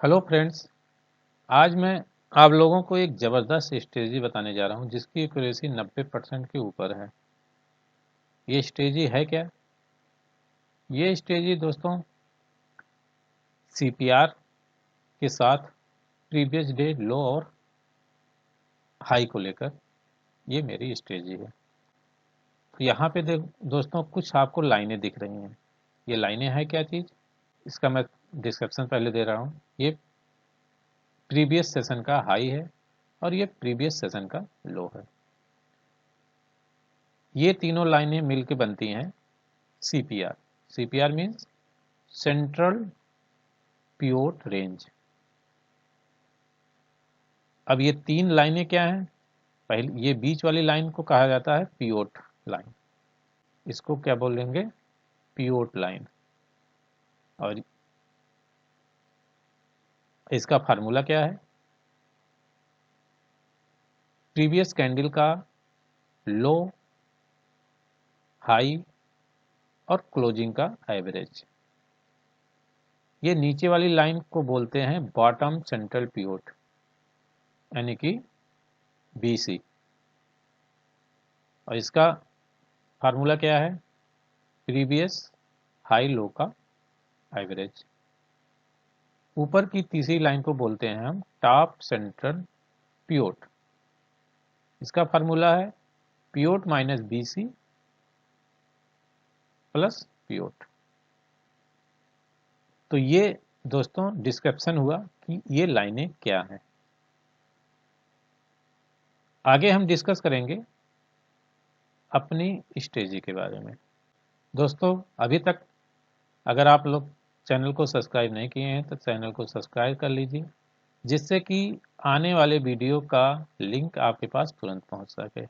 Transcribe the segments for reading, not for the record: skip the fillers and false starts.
Hello friends. आज मैं आप लोगों को एक ज़बरदस्त स्ट्रेटजी बताने जा रहा हूं जिसकी एक्यूरेसी 90% के ऊपर है। ये स्ट्रेटजी है क्या? ये स्ट्रेटजी दोस्तों सीपीआर के साथ प्रीवियस डे लो और हाई को लेकर ये मेरी स्ट्रेटजी है। तो यहाँ पे दोस्तों कुछ आपको लाइनें दिख रही हैं। ये लाइनें हैं क्या चीज़? इसका मैं डिस्क्रिप्शन पहले दे रहा हूँ। ये प्रीवियस सेशन का हाई है और ये प्रीवियस सेशन का लो है। ये तीनों लाइनें मिलकर बनती हैं CPR. CPR means central pivot range. अब ये तीन लाइनें क्या हैं? पहले ये बीच वाली लाइन को कहा जाता है पिवोट लाइन। इसको क्या बोलेंगे? Pivot line. और इसका फार्मूला क्या है? प्रीवियस कैंडल का लो, हाई और क्लोजिंग का एवरेज। ये नीचे वाली लाइन को बोलते हैं बॉटम सेंट्रल पिवोट, यानी कि बीसी। और इसका फार्मूला क्या है? प्रीवियस हाई लो का एवरेज। ऊपर की तीसरी लाइन को बोलते हैं हम टॉप सेंट्रल पिवोट। इसका फार्मूला है pivot minus BC plus pivot. तो ये दोस्तों डिस्क्रिप्शन हुआ कि ये लाइनें क्या हैं। आगे हम डिस्कस करेंगे अपनी स्ट्रेटजी के बारे में। दोस्तों अभी तक अगर आप लोग चैनल को सब्सक्राइब नहीं किए हैं तो चैनल को सब्सक्राइब कर लीजिए, जिससे कि आने वाले वीडियो का लिंक आपके पास तुरंत पहुंच सके।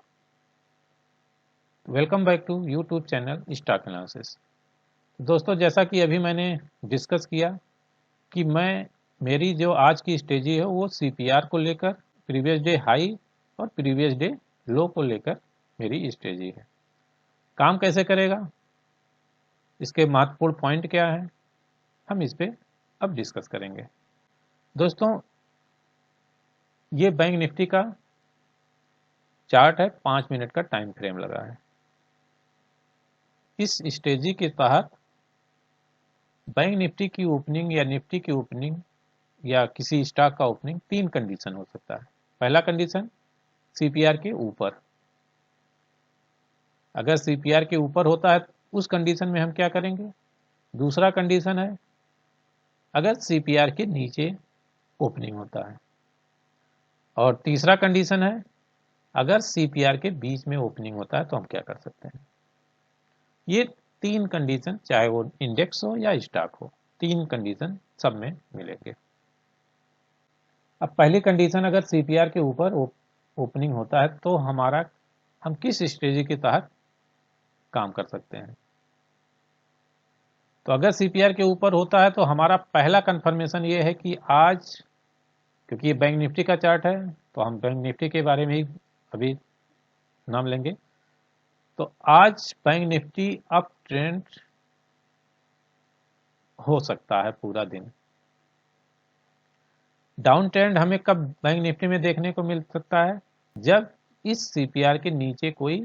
Welcome back to YouTube channel stock analysis. दोस्तों जैसा कि अभी मैंने डिस्कस किया कि मेरी जो आज की स्ट्रेटजी है वो सीपीआर को लेकर, प्रीवियस डे हाई और प्रीवियस डे लो को लेकर मेरी स्ट्रेटजी है। काम कैसे करेगा, इसके महत्वपूर्ण पॉइंट क्या है, हम इस पे अब डिस्कस करेंगे। दोस्तों ये बैंक निफ्टी का चार्ट है, 5 मिनट का टाइम फ्रेम लगा है। इस स्ट्रेटजी के तहत बैंक निफ्टी की ओपनिंग या निफ्टी की ओपनिंग या किसी स्टॉक का ओपनिंग 3 कंडीशन हो सकता है। पहला कंडीशन सीपीआर के ऊपर। अगर सीपीआर के ऊपर होता है उस कंडीशन में हम क्या करेंगे? दूसरा कंडीशन है अगर सीपीआर के नीचे ओपनिंग होता है। और तीसरा कंडीशन है अगर सीपीआर के बीच में ओपनिंग होता है तो हम क्या कर सकते हैं। ये 3 कंडीशन, चाहे वो इंडेक्स हो या स्टॉक हो, 3 कंडीशन सब में मिलेंगे। अब पहली कंडीशन अगर सीपीआर के ऊपर ओपनिंग होता है तो हम किस स्ट्रेटजी के तहत काम कर सकते हैं। तो अगर सीपीआर के ऊपर होता है तो हमारा पहला कंफर्मेशन ये है कि आज, क्योंकि ये बैंक निफ्टी का चार्ट है तो हम बैंक निफ्टी के बारे में ही अभी नाम लेंगे। तो आज बैंक निफ्टी अप ट्रेंड हो सकता है पूरा दिन। डाउन ट्रेंड हमें कब बैंक निफ्टी में देखने को मिल सकता है? जब इस सीपीआर के नीचे कोई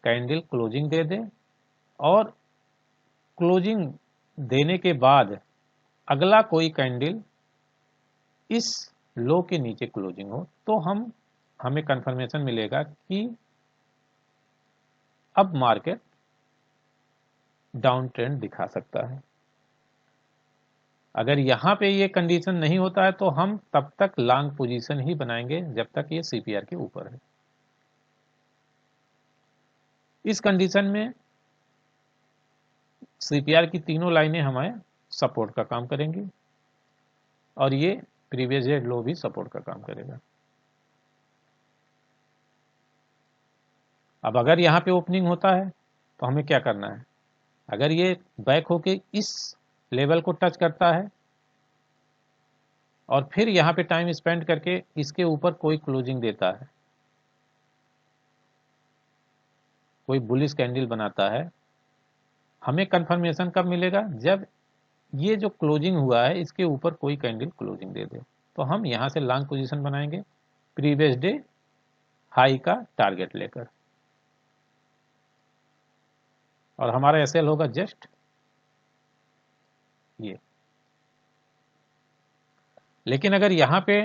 कैंडल क्लोजिंग दे दे और क्लोजिंग देने के बाद अगला कोई कैंडल इस लो के नीचे क्लोजिंग हो तो हमें कंफर्मेशन मिलेगा कि अब मार्केट डाउन ट्रेंड दिखा सकता है। अगर यहां पे ये कंडीशन नहीं होता है तो हम तब तक लॉन्ग पोजीशन ही बनाएंगे जब तक ये सीपीआर के ऊपर है। इस कंडीशन में सीपीआर की तीनों लाइनें हमें सपोर्ट का काम करेंगी और ये प्रीवियस डे लो भी सपोर्ट का काम करेगा। अब अगर यहाँ पे ओपनिंग होता है तो हमें क्या करना है? अगर ये बैक होके इस लेवल को टच करता है और फिर यहाँ पे टाइम स्पेंड करके इसके ऊपर कोई क्लोजिंग देता है, कोई बुलिश कैंडल बनाता है, हमें कंफर्मेशन कब मिलेगा? जब ये जो क्लोजिंग हुआ है इसके ऊपर कोई कैंडल क्लोजिंग दे दे, तो हम यहाँ से लॉन्ग पोजीशन बनाएंगे प्रीवियस डे हाई का टारगेट लेकर, और हमारा एसएल होगा जस्ट ये। लेकिन अगर यहाँ पे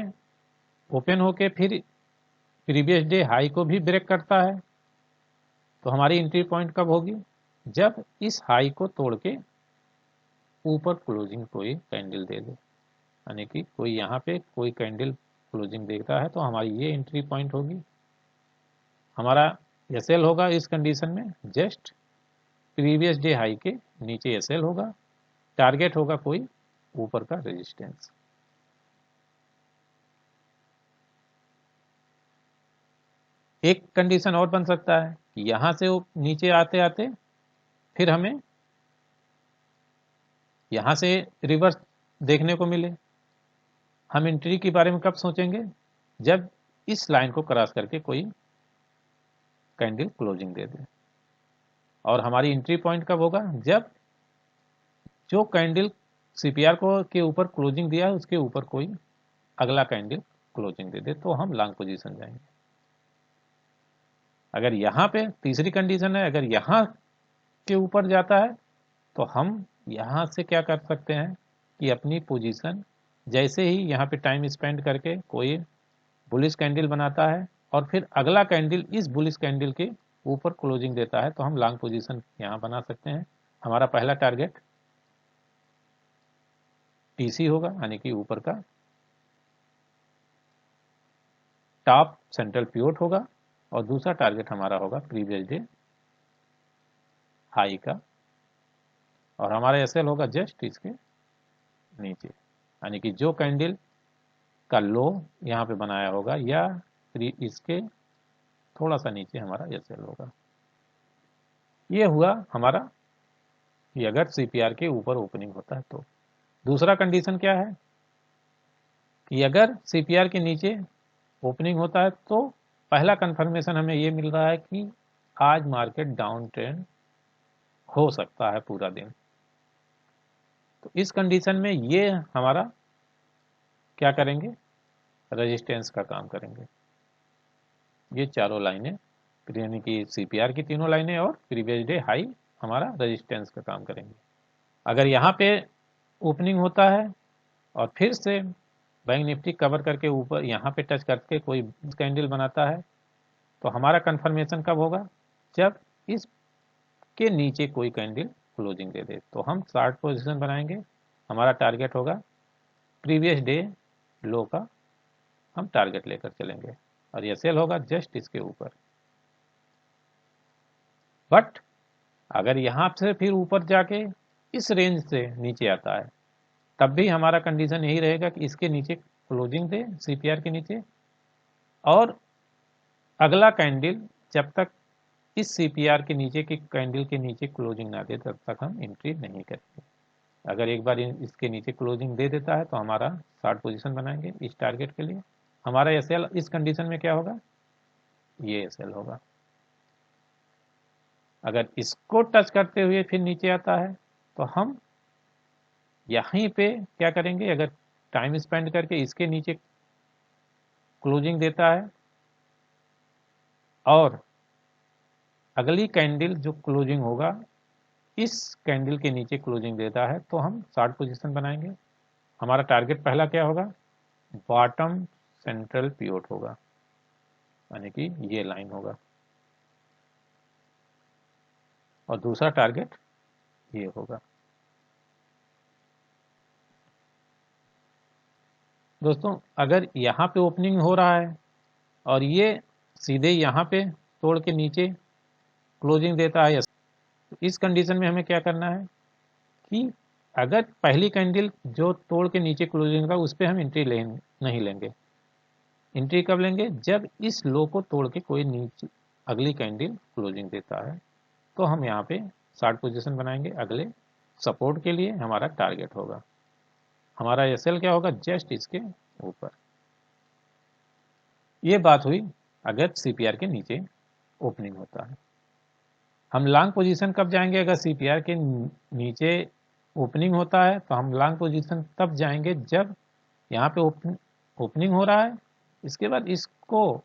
ओपन होके फिर प्रीवियस डे हाई को भी ब्रेक करता है तो हमारी एंट्री पॉइंट कब होगी, जब इस हाई को तोड़ के ऊपर क्लोजिंग कोई कैंडल दे दे, यानी कि कोई यहाँ पे कोई कैंडल क्लोजिंग देता है तो हमारी ये एंट्री पॉइंट होगी। हमारा एसएल होगा इस कंडीशन में जस्ट प्रीवियस डे हाई के नीचे एसएल होगा, टारगेट होगा कोई ऊपर का रेजिस्टेंस। एक कंडीशन और बन सकता है कि यहां से वो नीचे आते आते फिर हमें यहां से रिवर्स देखने को मिले। हम एंट्री के बारे में कब सोचेंगे, जब इस लाइन को क्रॉस करके कोई कैंडल क्लोजिंग दे दे, और हमारी एंट्री पॉइंट कब होगा, जब जो कैंडल सीपीआर को के ऊपर क्लोजिंग दिया है उसके ऊपर कोई अगला कैंडल क्लोजिंग दे दे, तो हम लॉन्ग पोजीशन जाएंगे। अगर यहाँ पे तीसरी कंडीशन है, अगर यहाँ के ऊपर जाता है तो हम यहाँ से क्या कर सकते हैं कि अपनी पोजीशन जैसे ही यहाँ पे टाइम स्पेंड करके कोई बुलिश कैंडल बनाता है और फिर अगला कैंडल इस बुलिश कैंडल के ऊपर क्लोजिंग देता है तो हम लॉन्ग पोजीशन यहाँ बना सकते हैं। हमारा पहला टारगेट टीसी होगा, यानी कि ऊपर का टॉप सेंट्रल पिवोट होगा, और दूसरा टारगेट हमारा होगा प्रीवियस डे हाई का, और हमारा एसएल होगा जस्ट इसके नीचे, यानी कि जो कैंडल का लो यहाँ पे बनाया होगा या इसके थोड़ा सा नीचे हमारा एसएल होगा। ये हुआ हमारा कि अगर सीपीआर के ऊपर ओपनिंग होता है तो। दूसरा कंडीशन क्या है कि अगर सीपीआर के नीचे ओपनिंग होता है तो पहला कंफर्मेशन हमें ये मिल रहा है कि आज मार्केट डाउन ट्रेंड हो सकता है पूरा दिन। तो इस कंडीशन में ये हमारा क्या करेंगे, रेजिस्टेंस का काम करेंगे। ये चारों लाइनें यानी कि सीपीआर की तीनों लाइनें और प्रीवियस डे हाई हमारा रेजिस्टेंस का काम करेंगे। अगर यहाँ पे ओपनिंग होता है और फिर से बैंक निफ्टी कवर करके ऊपर यहाँ पे टच करके कोई कैंडल बनाता है तो हमारा कंफर्मेशन कब होगा, जब इस के नीचे कोई कैंडल क्लोजिंग दे दे, तो हम शॉर्ट पोजीशन बनाएंगे। हमारा टारगेट होगा प्रीवियस डे लो का हम टारगेट लेकर चलेंगे, और यह सेल होगा जस्ट इसके ऊपर। बट अगर यहाँ से फिर ऊपर जाके इस रेंज से नीचे आता है तब भी हमारा कंडीशन यही रहेगा कि इसके नीचे क्लोजिंग दे सीपीआर के नीचे, और अगला कैंडल जब तक इस सीपीआर के नीचे की कैंडल के नीचे क्लोजिंग ना दे तब तक हम एंट्री नहीं करेंगे। अगर एक बार इसके नीचे क्लोजिंग दे देता है तो हमारा शॉर्ट पोजीशन बनाएंगे इस टारगेट के लिए। हमारा एसएल इस कंडीशन में क्या होगा, ये एसएल होगा। अगर इसको टच करते हुए फिर नीचे आता है तो हम यहीं पे क्या करेंगे, अगर टाइम स्पेंड करके इसके नीचे क्लोजिंग देता है और अगली कैंडल जो क्लोजिंग होगा इस कैंडल के नीचे क्लोजिंग देता है तो हम शॉर्ट पोजीशन बनाएंगे। हमारा टारगेट पहला क्या होगा, बॉटम सेंट्रल पिवोट होगा, यानी कि ये लाइन होगा, और दूसरा टारगेट ये होगा। दोस्तों अगर यहाँ पे ओपनिंग हो रहा है और ये सीधे यहाँ पे तोड़ के नीचे क्लोजिंग देता है, तो इस कंडीशन में हमें क्या करना है कि अगर पहली कैंडल जो तोड़ के नीचे क्लोजिंग का उस पर हम एंट्री नहीं लेंगे। एंट्री कब लेंगे, जब इस लो को तोड़ के कोई नीचे अगली कैंडल क्लोजिंग देता है तो हम यहाँ पे शॉर्ट पोजीशन बनाएंगे अगले सपोर्ट के लिए। हमारा टारगेट होगा, हमारा एसएल क्या होगा, जस्ट इसके ऊपर। ये बात हुई अगर सीपीआर के नीचे ओपनिंग होता है। हम लॉन्ग पोजीशन कब जाएंगे, अगर सीपीआर के नीचे ओपनिंग होता है तो हम लॉन्ग पोजीशन तब जाएंगे जब यहाँ पे ओपनिंग हो रहा है, इसके बाद इसको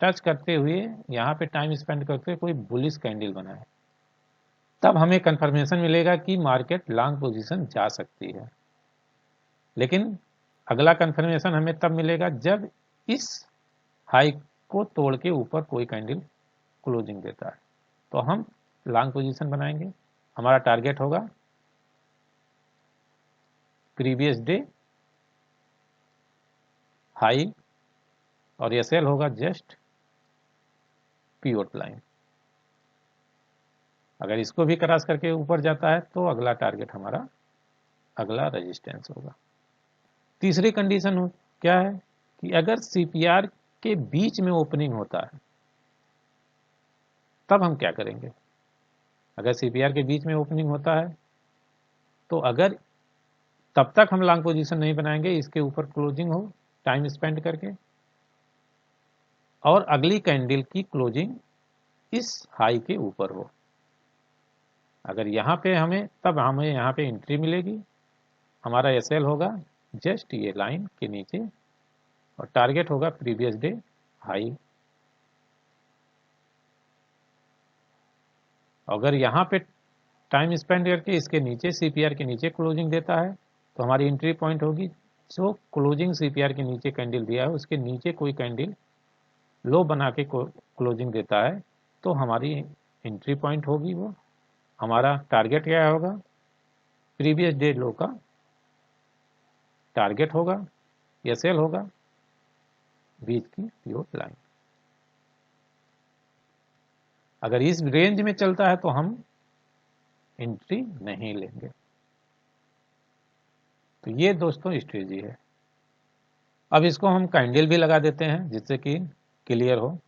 टच करते हुए यहाँ पे टाइम स्पेंड करते हुए कोई बुलिश कैंडल बना है, तब हमें कंफर्मेशन मिलेगा कि मार्केट लॉन्ग पोजीशन जा सकती है। लेकिन अगला कंफर्मेशन हमें तब मिलेगा जब इस हाई को तोड़ के ऊपर कोई कैंडल क्लोजिंग देता है, तो हम लॉन्ग पोजीशन बनाएंगे। हमारा टारगेट होगा प्रीवियस डे हाई और एसएल होगा जस्ट पिवट लाइन। अगर इसको भी क्रॉस करके ऊपर जाता है तो अगला टारगेट हमारा अगला रेजिस्टेंस होगा। तीसरी कंडीशन क्या है कि अगर सीपीआर के बीच में ओपनिंग होता है तब हम क्या करेंगे। अगर सीपीआर के बीच में ओपनिंग होता है तो अगर तब तक हम लॉन्ग पोजीशन नहीं बनाएंगे, इसके ऊपर क्लोजिंग हो टाइम स्पेंड करके और अगली कैंडल की क्लोजिंग इस हाई के ऊपर हो। अगर यहाँ पे तब हमें यहाँ पे एंट्री मिलेगी। हमारा एसएल होगा जस्ट ये लाइन के नीचे और टारगेट होगा प्रीवियस डे हाई। अगर यहाँ पे टाइम स्पेंड करके इसके नीचे सीपीआर के नीचे क्लोजिंग देता है तो हमारी एंट्री पॉइंट होगी जो क्लोजिंग सीपीआर के नीचे कैंडल दिया है उसके नीचे कोई कैंडल लो बना के क्लोजिंग देता है तो हमारी एंट्री पॉइंट होगी। वो हमारा टारगेट क्या होगा, प्रीवियस डे लो का टारगेट होगा, एसएल होगा बीच की पिवट लाइन। अगर इस रेंज में चलता है तो हम एंट्री नहीं लेंगे। तो ये दोस्तों स्ट्रेटजी है। अब इसको हम कैंडल भी लगा देते हैं जिससे कि क्लियर हो।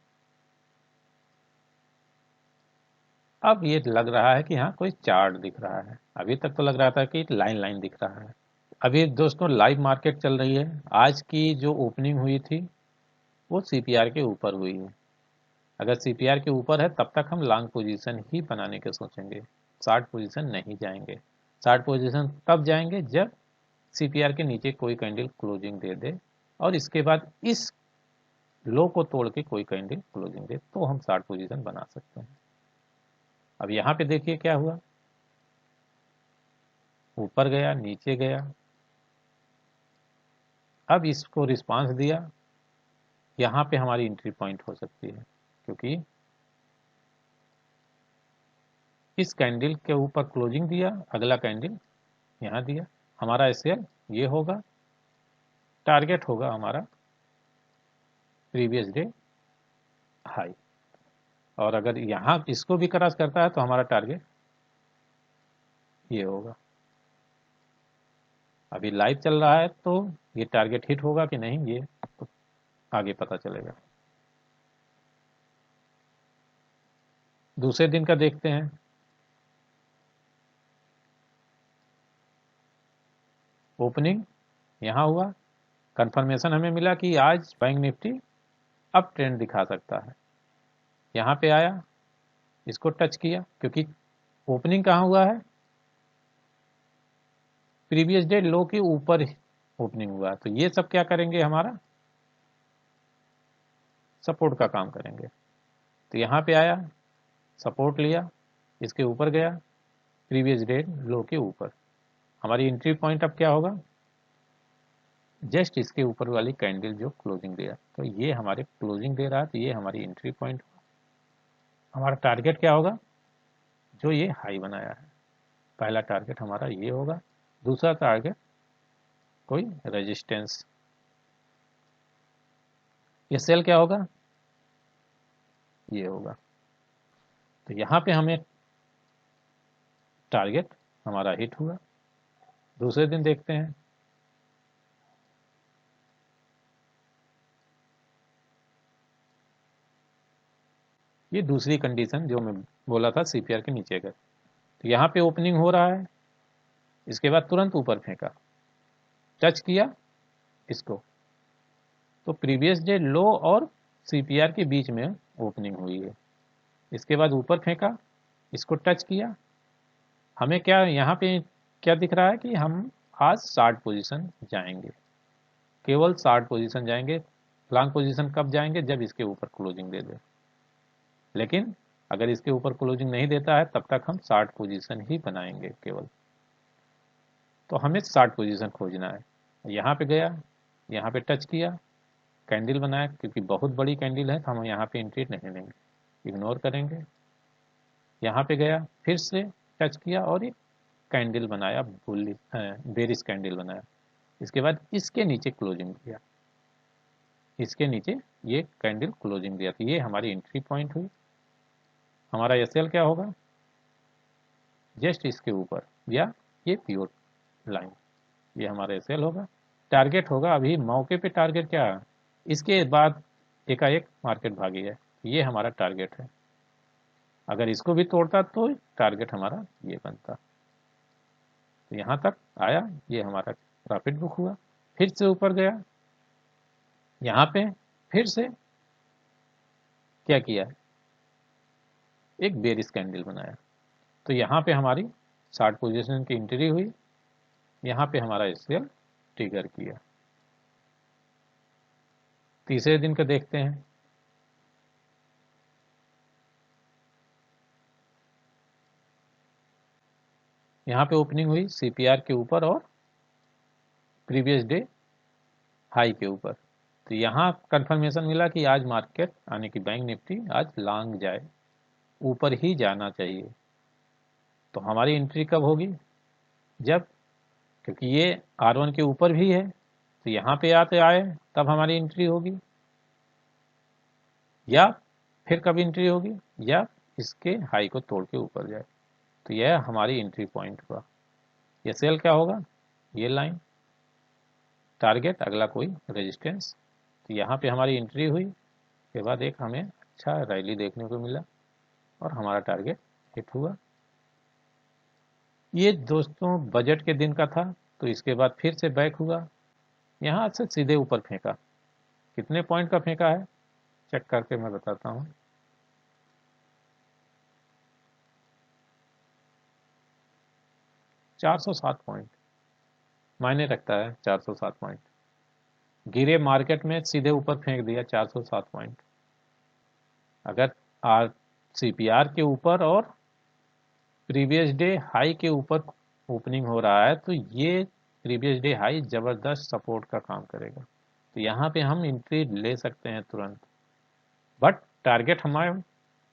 अब ये लग रहा है कि हाँ कोई चार्ट दिख रहा है, अभी तक तो लग रहा था कि लाइन लाइन दिख रहा है। अभी दोस्तों लाइव मार्केट चल रही है। आज की जो ओपनिंग हुई थी वो सीपीआर के ऊपर हुई है। अगर सीपीआर के ऊपर है तब तक हम लॉन्ग पोजीशन ही बनाने के सोचेंगे, शॉर्ट पोजीशन नहीं जाएंगे। शॉर्ट पोजीशन तब जाएंगे जब सीपीआर के नीचे कोई कैंडल क्लोजिंग दे दे और इसके बाद इस लो को तोड़ के कोई कैंडल क्लोजिंग दे तो हम शॉर्ट पोजीशन बना सकते हैं। अब यहाँ पे देखिए क्या हुआ, ऊपर गया नीचे गया, अब इसको रिस्पांस दिया। यहाँ पे हमारी एंट्री पॉइंट हो सकती है क्योंकि इस कैंडल के ऊपर क्लोजिंग दिया, अगला कैंडल यहाँ दिया। हमारा एसएल ये होगा, टारगेट होगा हमारा प्रीवियस डे हाई। और अगर यहाँ इसको भी क्रॉस करता है तो हमारा टारगेट ये होगा। अभी लाइव चल रहा है तो ये टारगेट हिट होगा कि नहीं ये तो आगे पता चलेगा। दूसरे दिन का देखते हैं। ओपनिंग यहाँ हुआ, कंफर्मेशन हमें मिला कि आज बैंक निफ्टी अप ट्रेंड दिखा सकता है। यहाँ पे आया, इसको टच किया क्योंकि ओपनिंग कहाँ हुआ है, प्रीवियस डे लो के ऊपर ओपनिंग हुआ। तो ये सब क्या करेंगे, हमारा सपोर्ट का काम करेंगे। तो यहाँ पे आया, सपोर्ट लिया, इसके ऊपर गया, प्रीवियस डे लो के ऊपर। हमारी एंट्री पॉइंट अब क्या होगा, जस्ट इसके ऊपर वाली कैंडल जो क्लोजिंग दिया, तो ये हमारे क्लोजिंग दे रहा है तो ये हमारी एंट्री पॉइंट। हमारा टारगेट क्या होगा, जो ये हाई बनाया है, पहला टारगेट हमारा ये होगा। दूसरा टारगेट कोई रेजिस्टेंस, ये सेल क्या होगा, ये होगा। तो यहाँ पे हमें टारगेट हमारा हिट हुआ। दूसरे दिन देखते हैं। ये दूसरी कंडीशन जो मैं बोला था सीपीआर के नीचे का। तो यहाँ पे ओपनिंग हो रहा है, इसके बाद तुरंत ऊपर फेंका, टच किया इसको, तो प्रीवियस डे लो और सीपीआर के बीच में ओपनिंग हुई है। इसके बाद ऊपर फेंका, इसको टच किया। हमें क्या यहाँ पे क्या दिख रहा है कि हम आज 60 पोजीशन जाएंगे, केवल 60 पोजीशन जाएंगे। लॉन्ग पोजीशन कब जाएंगे? जब इसके ऊपर क्लोजिंग दे दे। लेकिन अगर इसके ऊपर क्लोजिंग नहीं देता है तब तक हम 60 पोजीशन ही बनाएंगे केवल। तो हमें 60 पोजीशन खोजना है। यहाँ पे गया, यहाँ पे टच किया, कैंडल बनाया, क्योंकि बहुत बड़ी कैंडल है तो हम यहाँ पे एंट्री नहीं लेंगे, इग्नोर करेंगे। यहाँ पे गया, फिर से टच किया और एक कैंडल बनाया, बेरिश कैंडल बनाया। इसके बाद इसके नीचे क्लोजिंग दिया, इसके नीचे ये कैंडल क्लोजिंग दिया, तो ये हमारी एंट्री पॉइंट हुई। हमारा एसएल क्या होगा? जस्ट इसके ऊपर, या ये प्योर लाइन, ये हमारा एसएल होगा। टारगेट होगा, अभी मौके पे टारगेट क्या है? इसके बाद एकाएक मार्केट भागी है, ये हमारा टारगेट है। अगर इसको भी तोड़ता तो टारगेट हमारा ये बनता। तो यहाँ तक आया, ये हमारा प्रॉफिट बुक हुआ। फिर से ऊपर गया, यहाँ पे फिर से क्या किया? एक बेरिश कैंडल बनाया। तो यहाँ पे हमारी 60 पोजीशन की एंट्री हुई, यहाँ पे हमारा एसएल ट्रिगर किया। तीसरे दिन का देखते हैं। यहाँ पे ओपनिंग हुई सीपीआर के ऊपर और प्रीवियस डे हाई के ऊपर। तो यहाँ कंफर्मेशन मिला कि आज मार्केट आने की बैंक निफ्टी आज लॉन्ग जाए, ऊपर ही जाना चाहिए। तो हमारी एंट्री कब होगी? जब, क्योंकि ये R1 के ऊपर भी है, तो यहाँ पे आते आए तब हमारी एंट्री होगी। या फिर कब एंट्री होगी? या इसके हाई को तोड़ के ऊपर जाए, तो यह हमारी एंट्री पॉइंट हुआ। ये सेल क्या होगा? ये लाइन, टारगेट, अगला कोई रेजिस्टेंस। तो यहाँ पे हमारी एंट्री हुई, के बाद एक हमें अच्छा रैली देखने को मिला और हमारा टारगेट हिट हुआ। ये दोस्तों बजट के दिन का था, तो इसके बाद फिर से बैक हुआ, यहाँ से सीधे ऊपर फेंका। कितने पॉइंट का फेंका है चेक करके मैं बताता हूँ। $407 पॉइंट मायने रखता है। 407 पॉइंट गिरे मार्केट में, सीधे ऊपर फेंक दिया 407 पॉइंट। अगर आर सीपीआर के ऊपर और प्रीवियस डे हाई के ऊपर ओपनिंग हो रहा है, तो ये प्रीवियस डे हाई जबरदस्त सपोर्ट का काम करेगा। तो यहाँ पे हम एंट्री ले सकते हैं तुरंत, बट टारगेट हमारा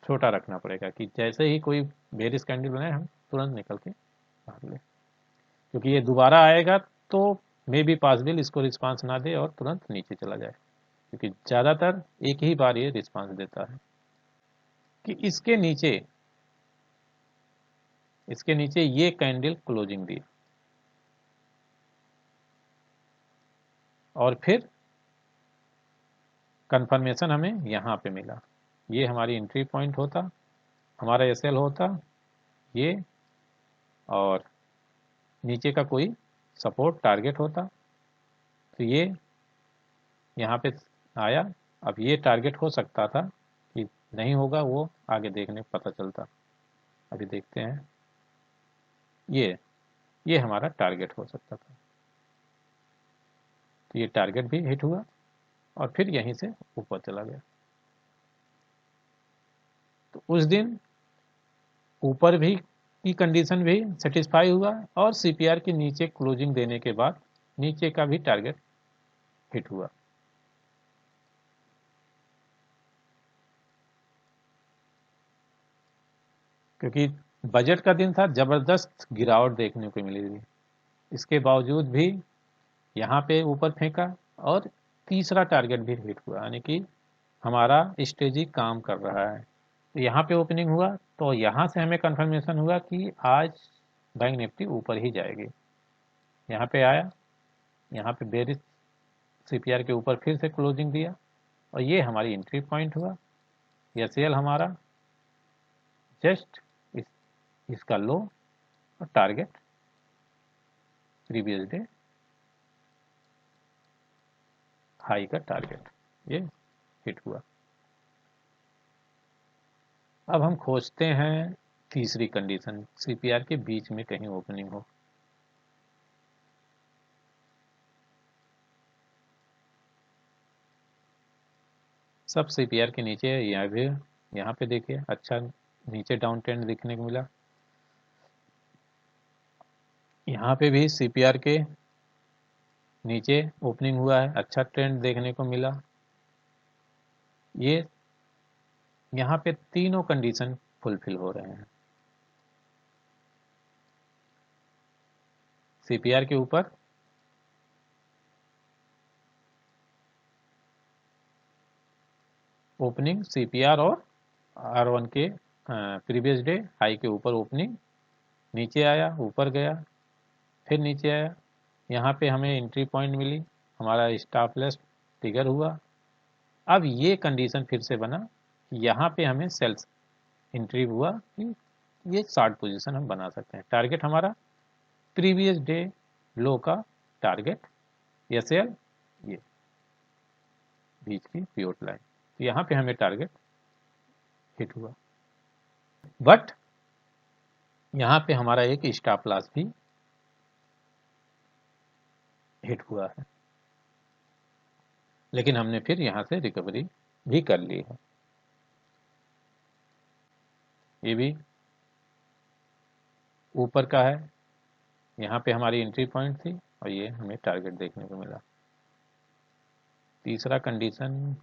छोटा रखना पड़ेगा कि जैसे ही कोई बेरिश कैंडल बनाए हम तुरंत निकल के भाग ले, क्योंकि ये दोबारा आएगा तो मे बी पॉसिबल इसको रिस्पांस ना दे और तुरंत नीचे चला जाए, क्योंकि ज़्यादातर एक ही बार ये रिस्पांस देता है। कि इसके नीचे ये कैंडल क्लोजिंग दी और फिर कंफर्मेशन हमें यहाँ पे मिला, ये हमारी एंट्री पॉइंट होता, हमारा एसएल होता ये, और नीचे का कोई सपोर्ट टारगेट होता। तो ये यहाँ पे आया। अब ये टारगेट हो सकता था कि नहीं होगा, वो आगे देखने पता चलता। अभी देखते हैं, ये हमारा टारगेट हो सकता था। तो ये टारगेट भी हिट हुआ और फिर यहीं से ऊपर चला गया। तो उस दिन ऊपर भी की कंडीशन भी सेटिस्फाई हुआ और सीपीआर के नीचे क्लोजिंग देने के बाद नीचे का भी टारगेट हिट हुआ। क्योंकि बजट का दिन था, जबरदस्त गिरावट देखने को मिली थी, इसके बावजूद भी यहाँ पे ऊपर फेंका और तीसरा टारगेट भी हिट हुआ, यानी कि हमारा स्ट्रेटेजी काम कर रहा है। तो यहाँ पे ओपनिंग हुआ, तो यहाँ से हमें कंफर्मेशन हुआ कि आज बैंक निफ्टी ऊपर ही जाएगी। यहाँ पे आया, यहाँ पे बेरिश सीपीआर के ऊपर फिर से क्लोजिंग दिया और ये हमारी एंट्री पॉइंट हुआ। यह सेल हमारा जस्ट इसका लो और टारगेट प्रीवियस डे हाई का टारगेट, ये हिट हुआ। अब हम खोजते हैं तीसरी कंडीशन, सीपीआर के बीच में कहीं ओपनिंग हो। सब CPR के नीचे है। यहाँ पे देखिए अच्छा नीचे डाउन ट्रेंड दिखने को मिला। यहाँ पे भी CPR के नीचे ओपनिंग हुआ है, अच्छा ट्रेंड देखने को मिला। ये यहाँ पे तीनों कंडीशन फुलफिल हो रहे हैं। CPR के ऊपर ओपनिंग, CPR और R1 के प्रीवियस डे हाई के ऊपर ओपनिंग, नीचे आया, ऊपर गया, फिर नीचे आया। यहाँ पे हमें एंट्री पॉइंट मिली, हमारा स्टॉप लॉस ट्रिगर हुआ। अब ये कंडीशन फिर से बना, यहाँ पे हमें सेल्स एंट्री हुआ कि ये शॉर्ट पोजीशन हम बना सकते हैं। टारगेट हमारा प्रीवियस डे लो का टारगेट SL, ये बीच की पिवट लाइन, तो यहाँ पे हमें टारगेट हिट हुआ। बट यहाँ पे हमारा एक स्टॉप लॉस भी हिट हुआ है, लेकिन हमने फिर यहाँ से रिकवरी भी कर ली है। ये भी ऊपर का है, यहाँ पे हमारी एंट्री पॉइंट थी और ये हमें टारगेट देखने को मिला। तीसरा कंडीशन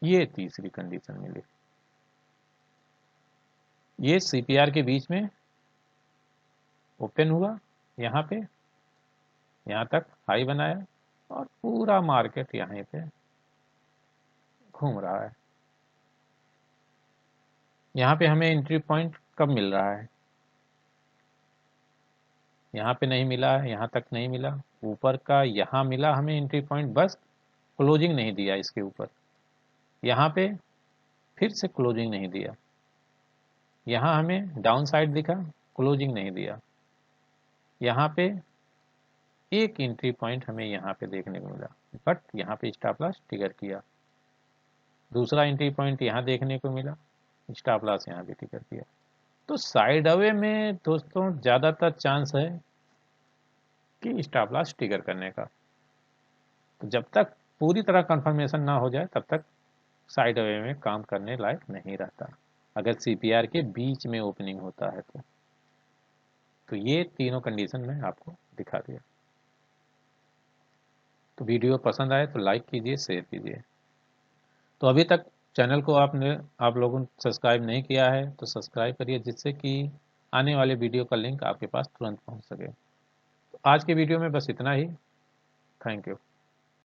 ये तीसरी कंडीशन मिली, ये CPR के बीच में ओपन हुआ, यहाँ पे यहाँ तक हाई बनाया और पूरा मार्केट यहाँ पे घूम रहा है। यहाँ पे हमें एंट्री पॉइंट कब मिल रहा है? यहाँ पे नहीं मिला है, यहाँ तक नहीं मिला, ऊपर का यहाँ मिला हमें एंट्री पॉइंट, बस क्लोजिंग नहीं दिया इसके ऊपर। यहाँ पे फिर से क्लोजिंग नहीं दिया, यहाँ हमें डाउन साइड दिखा, क्लोजिंग नहीं दिया। यहाँ पे एक एंट्री पॉइंट हमें यहाँ पे देखने को मिला, बट यहाँ पे स्टॉप लॉस ट्रिगर किया। दूसरा एंट्री पॉइंट यहाँ देखने को मिला, स्टॉप लॉस यहाँ भी ट्रिगर किया। तो साइड अवे में दोस्तों ज़्यादातर चांस है कि स्टॉप लॉस ट्रिगर करने का। तो जब तक पूरी तरह कंफर्मेशन ना हो जाए तब तक साइड अवे में काम करने लायक नहीं रहता, अगर CPR के बीच में ओपनिंग होता है तो ये तीनों कंडीशन मैं आपको दिखा दिया। तो वीडियो पसंद आए तो लाइक कीजिए, शेयर कीजिए। तो अभी तक चैनल को आप लोगों ने सब्सक्राइब नहीं किया है तो सब्सक्राइब करिए, जिससे कि आने वाले वीडियो का लिंक आपके पास तुरंत पहुंच सके। तो आज के वीडियो में बस इतना ही। Thank you.